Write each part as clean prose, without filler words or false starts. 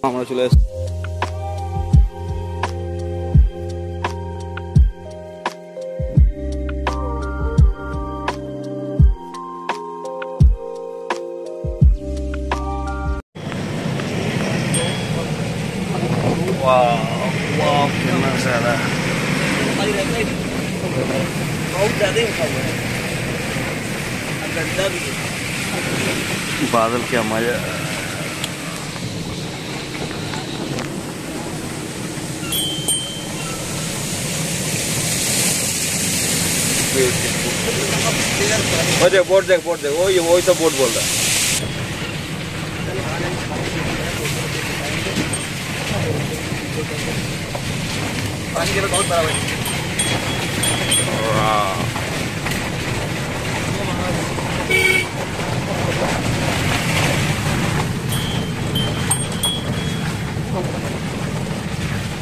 আমরা চলে এসেছি बादल क्या मजा बोर्ड देख वही सब बोर्ड बोल रहा है बहुत बड़ा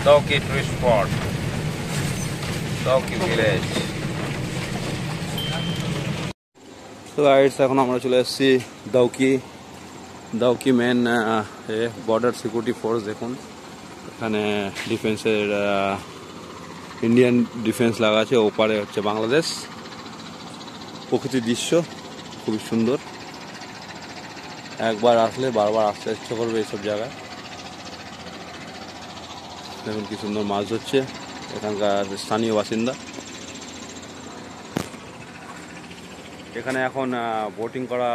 Dauki tourist spot, Dauki village. তো গাইডস এখন আমরা চলে এসেছি Dawki main border security force. দেখুন এখানে ডিফেন্সের ইন্ডিয়ান ডিফেন্স লাগা আছে, ওপারে হচ্ছে বাংলাদেশ। প্রকৃতির দৃশ্য খুবই সুন্দর, একবার আসলে বারবার আসতে ইচ্ছা করবে এইসব জায়গায়। দেখুন কি সুন্দর মাছ ধরছে এখানকার স্থানীয় বাসিন্দা। এখানে এখন বোটিং করা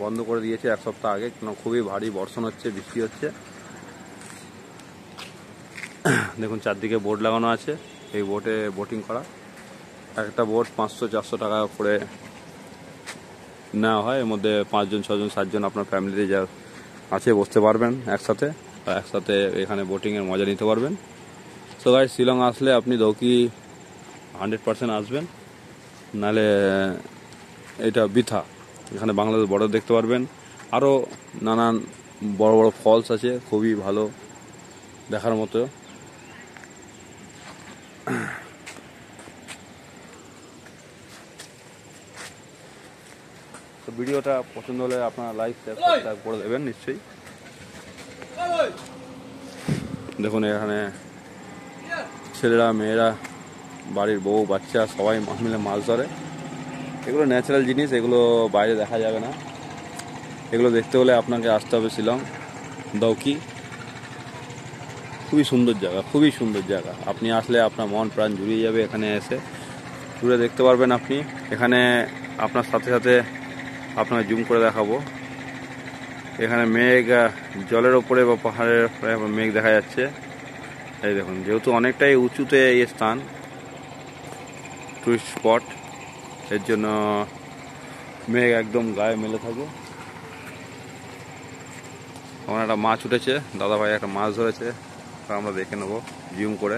বন্ধ করে দিয়েছে এক সপ্তাহ আগে, কেন খুবই ভারী বর্ষণ হচ্ছে, বৃষ্টি হচ্ছে। দেখুন চারদিকে বোট লাগানো আছে, এই বোটে বোটিং করা। একটা বোট 500-400 টাকা করে নেওয়া হয়। এর মধ্যে 5 জন 6 জন 7 জন আপনার ফ্যামিলিতে যা আছে বসতে পারবেন একসাথে এখানে বোটিংয়ের মজা নিতে পারবেন। সো গাইস, শিলং আসলে আপনি দাউকি 100% আসবেন, নাহলে এটা বৃথা। এখানে বাংলাদেশ বর্ডার দেখতে পারবেন, আরও নানান বড় বড় ফলস আছে, খুবই ভালো দেখার মতো। তো ভিডিওটা পছন্দ হলে আপনারা লাইক সাবস্ক্রাইব করে দেবেন নিশ্চয়ই। দেখুন এখানে ছেলেরা মেয়েরা বাড়ির বউ বাচ্চা সবাই মিলে মাছ ধরে। এগুলো ন্যাচারাল জিনিস, এগুলো বাইরে দেখা যাবে না। এগুলো দেখতে হলে আপনাকে আসতে হবে শিলং দাউকি। খুবই সুন্দর জায়গা, আপনি আসলে আপনার মন প্রাণ জুড়িয়ে যাবে। এখানে এসে ঘুরে দেখতে পারবেন আপনি। এখানে আপনার সাথে আপনাকে জুম করে দেখাবো। এখানে মেঘ জলের ওপরে বা পাহাড়ের মেঘ দেখা যাচ্ছে। এই দেখুন, যেহেতু অনেকটাই উঁচুতে এই স্থান, টুরিস্ট স্পট, এর জন্য মেঘ একদম গায়ে মেলে থাকে। আমার একটা মাছ উঠেছে, দাদা ভাই একটা মাছ ধরেছে, আমরা দেখে নেবো জুম করে।